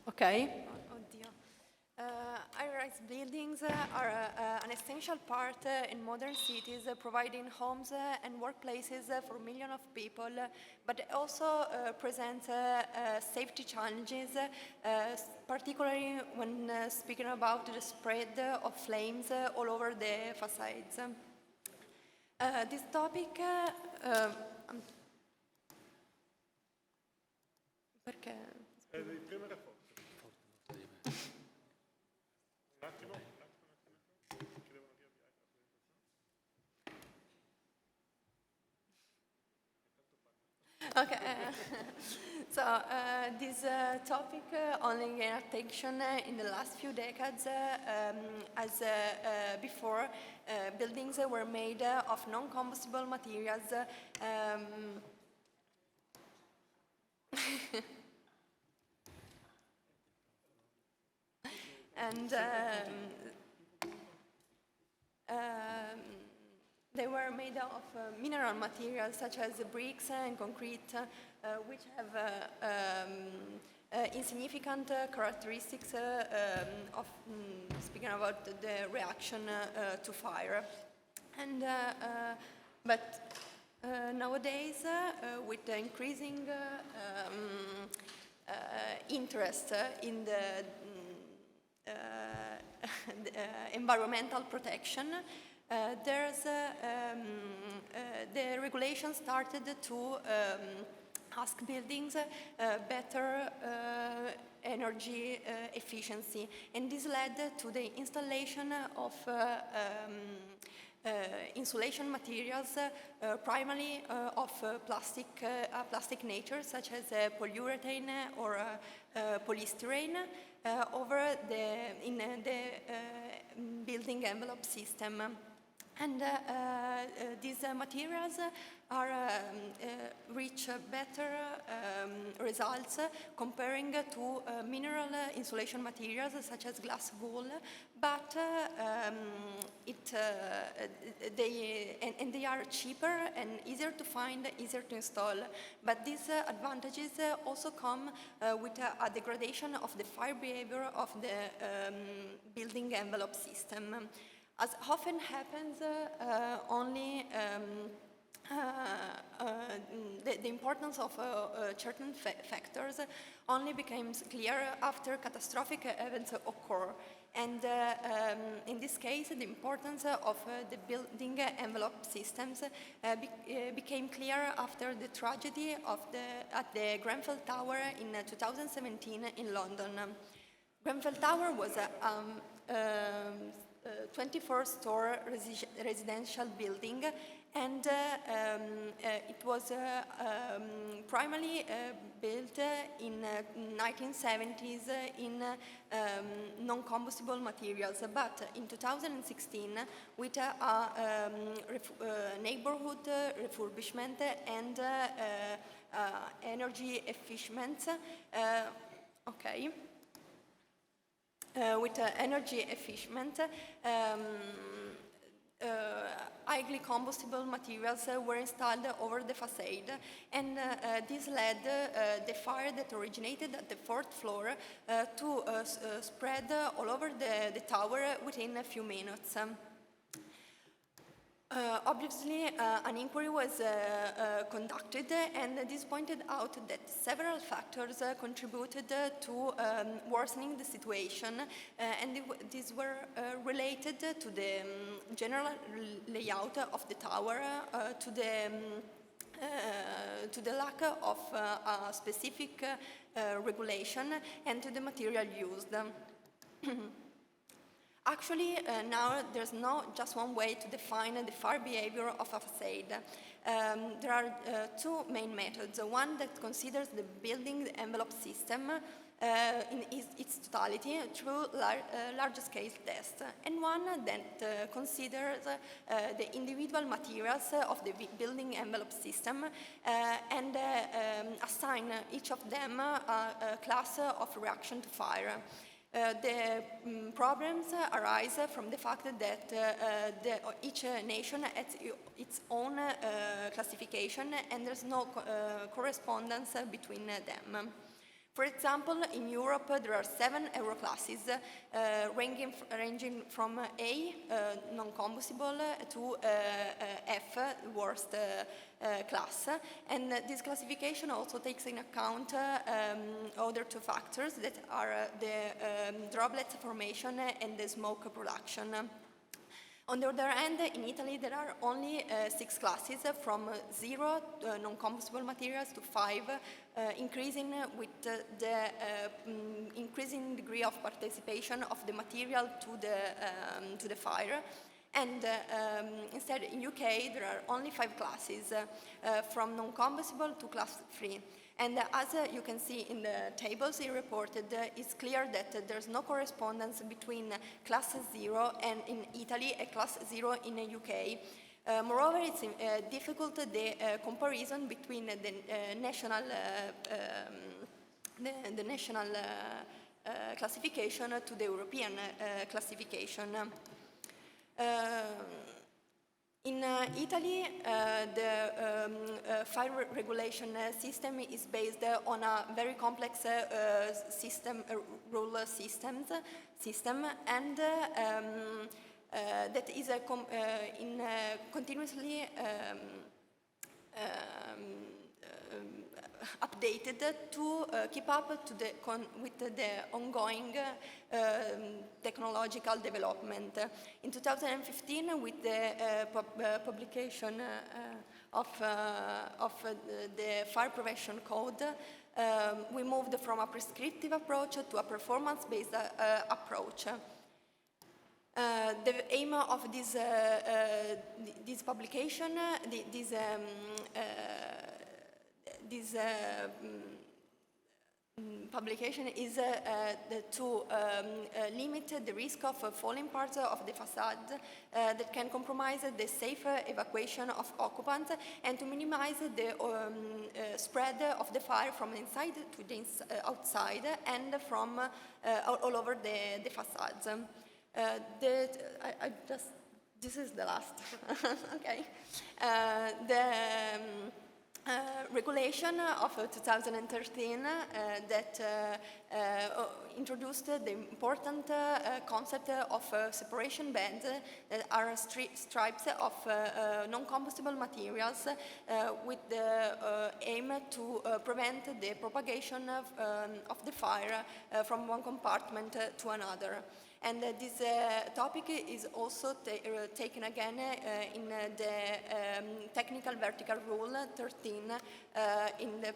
Okay. Oddio. High-rise buildings are an essential part in modern cities, providing homes and workplaces for millions of people, but also present safety challenges, particularly when speaking about the spread of flames all over the facades. This topic perché? Devi premere forte. Un attimo. Ci devono dire di la presentazione. Okay. So this topic only gained attention in the last few decades, as before buildings were made of non-combustible materials. And they were made of mineral materials such as bricks and concrete, which have insignificant characteristics of speaking about the reaction to fire. And but nowadays, with the increasing interest in the environmental protection, the regulation started to ask buildings better energy efficiency, and this led to the installation of insulation materials, primarily of plastic nature, such as polyurethane or polystyrene, in the building envelope system. And these materials reach better results comparing to mineral insulation materials such as glass wool, but they are cheaper and easier to find, easier to install. But these advantages also come with a degradation of the fire behavior of the building envelope system. As often happens, only the importance of certain factors only becomes clear after catastrophic events occur. And in this case, the importance of the building envelope systems became clear after the tragedy at the Grenfell Tower in 2017 in London. Grenfell Tower was a 24-story residential building, and it was primarily built in 1970s in non-combustible materials, but in 2016, with a neighborhood refurbishment and energy efficient, with energy efficient, highly combustible materials were installed over the facade, and this led the fire that originated at the fourth floor to spread all over the tower within a few minutes. Obviously, an inquiry was conducted, and this pointed out that several factors contributed to worsening the situation, and these were related to the general layout of the tower, to the lack of a specific regulation, and to the material used. Actually, now there's not just one way to define the fire behavior of a facade. There are two main methods. One that considers the building envelope system in its totality through large-scale tests, and one that considers the individual materials of the building envelope system and assign each of them a class of reaction to fire. The problems arise from the fact that each nation has its own classification, and there's no correspondence between them. For example, in Europe, there are 7 Euro classes, ranging from A, non-combustible, to F, worst class. And this classification also takes in account other 2 factors that are the droplet formation and the smoke production. On the other hand, in Italy, there are only 6 classes, from 0 non-combustible materials to 5, increasing with the increasing degree of participation of the material to the fire. And instead, in UK, there are only 5 classes, from non-combustible to class 3. And as you can see in the tables here reported, it's clear that there's no correspondence between class 0 and in Italy and class 0 in the UK. Moreover, it's difficult the comparison between the national classification to the European classification. In Italy, the fire regulation system is based on a very complex rule system, and that is continuously updated to keep up with the ongoing technological development. In 2015, with the publication of the Fire Prevention Code, we moved from a prescriptive approach to a performance-based approach. The aim of this publication, publication is to limit the risk of falling parts of the facade that can compromise the safe evacuation of occupants, and to minimize the spread of the fire from inside to the outside and from all over the facades. This is the last. Okay. Regulation of 2013 that introduced the important concept of separation bands that are stripes of non-combustible materials with the aim to prevent the propagation of the fire from one compartment to another. And this topic is also taken again in the technical vertical rule 13 in the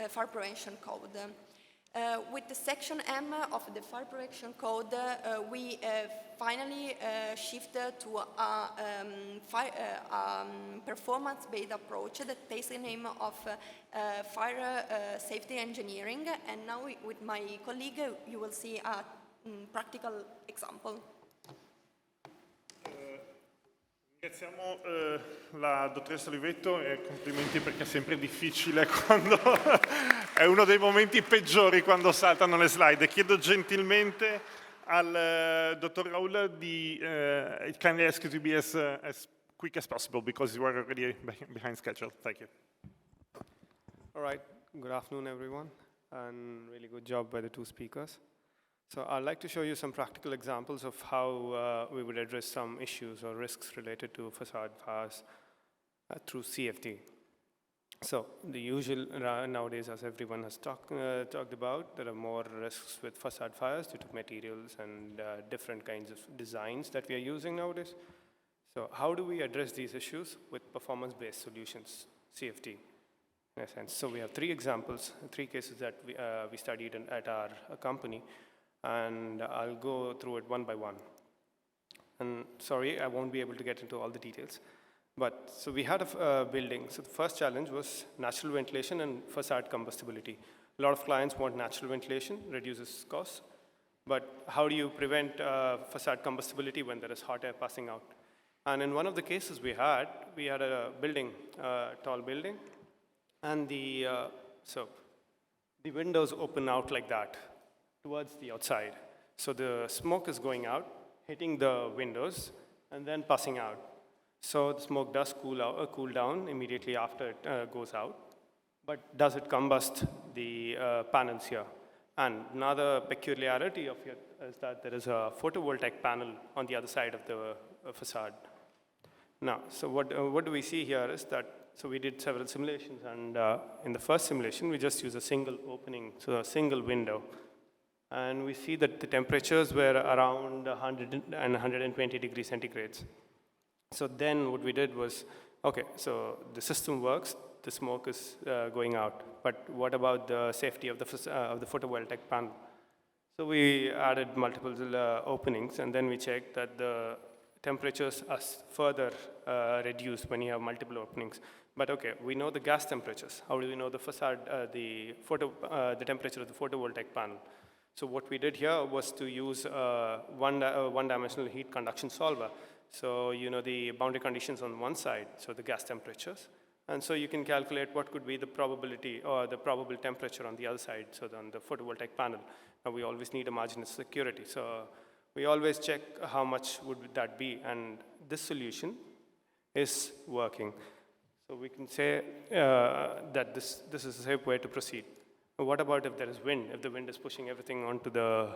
fire prevention code. With the section M of the fire prevention code, we finally shift to a performance-based approach that takes the name of fire safety engineering. And now with my colleague, you will see a practical example. Ringraziamo la dottoressa Olivetto e complimenti, perché è sempre difficile quando è uno dei momenti peggiori quando saltano le slide. Chiedo gentilmente al dottor Rahul di kindly ask you to be as quick as possible, because you are already behind schedule. Thank you. All right, good afternoon everyone, and really good job by the 2 speakers. So I'd like to show you some practical examples of how we would address some issues or risks related to facade fires through CFD. So the usual nowadays, as everyone has talked about, there are more risks with facade fires due to materials and different kinds of designs that we are using nowadays. So how do we address these issues with performance-based solutions, CFD, in a sense? So we have 3 examples, 3 cases that we studied at our company. And I'll go through it one by one. And sorry, I won't be able to get into all the details. But so we had a building. So the first challenge was natural ventilation and facade combustibility. A lot of clients want natural ventilation, reduces costs. But how do you prevent facade combustibility when there is hot air passing out? And in one of the cases we had a building, tall building, and the windows open out like that towards the outside. So the smoke is going out, hitting the windows, and then passing out. So the smoke does cool down immediately after it goes out. But does it combust the panels here. And another peculiarity of it is that there is a photovoltaic panel on the other side of the facade. Now, so what do we see here is that, so we did several simulations, and in the first simulation, we just use a single opening, so a single window. And we see that the temperatures were around 100 and 120 degrees centigrade. So then what we did was, okay, so the system works, the smoke is going out, but what about the safety of the photovoltaic panel? So we added multiple openings, and then we checked that the temperatures are further reduced when you have multiple openings. But okay, we know the gas temperatures. How do we know the facade, the temperature of the photovoltaic panel? So what we did here was to use one-dimensional heat conduction solver. So you know the boundary conditions on one side, so the gas temperatures. And so you can calculate what could be the probability or the probable temperature on the other side, so on the photovoltaic panel. Now we always need a margin of security. So we always check how much would that be, and this solution is working. So we can say that this is a safe way to proceed. What about if there is wind, if the wind is pushing everything onto the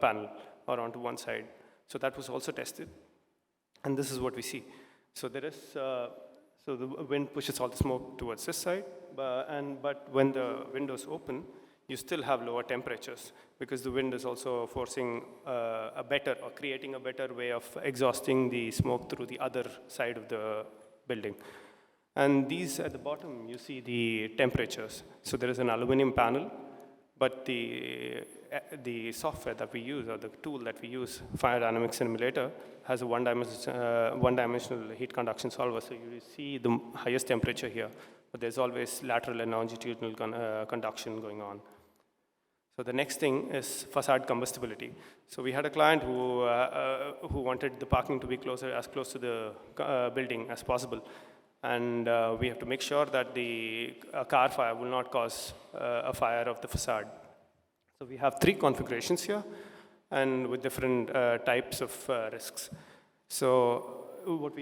panel or onto one side? So that was also tested, and this is what we see. So there is, so the wind pushes all the smoke towards this side, but when the windows open, you still have lower temperatures because the wind is also forcing a better or creating a better way of exhausting the smoke through the other side of the building. And these at the bottom, you see the temperatures. So there is an aluminum panel, but the software that we use, or the tool that we use, Fire Dynamics Simulator, has a one-dimensional heat conduction solver. So you see the highest temperature here, but there's always lateral and longitudinal conduction going on. So the next thing is facade combustibility. So we had a client who wanted the parking to be as close to the building as possible. And we have to make sure that a car fire will not cause a fire of the facade. So we have 3 configurations here, and with different types of risks. So what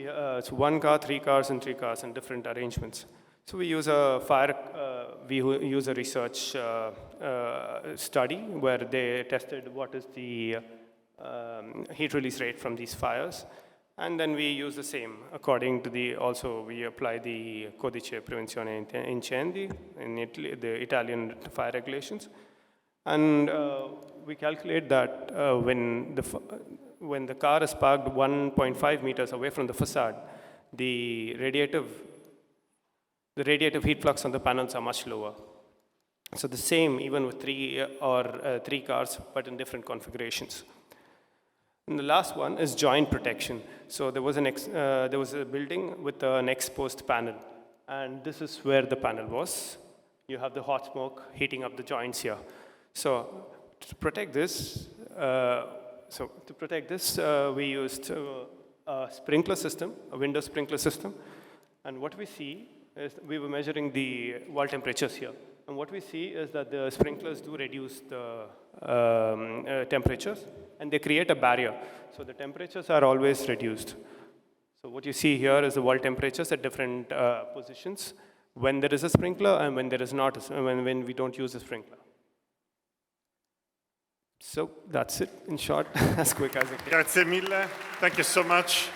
so 1 car, 3 cars, and 3 cars, and different arrangements. So we use we use a research study where they tested what is the heat release rate from these fires. And then we use the same according to also we apply the Codice Prevenzione Incendi in Italy, the Italian fire regulations. And we calculate that when the car is parked 1.5 meters away from the facade, the radiative heat flux on the panels are much lower. So the same even with 3 cars, but in different configurations. And the last one is joint protection. So there was a building with an exposed panel, and this is where the panel was. You have the hot smoke heating up the joints here. So to protect this, we used a sprinkler system, a window sprinkler system, and what we see is we were measuring the wall temperatures here. And what we see is that the sprinklers do reduce the temperatures, and they create a barrier. So the temperatures are always reduced. So what you see here is the wall temperatures at different positions when there is a sprinkler and when there is not, when we don't use a sprinkler. So that's it in short, as quick as I can. Grazie mille. Thank you so much.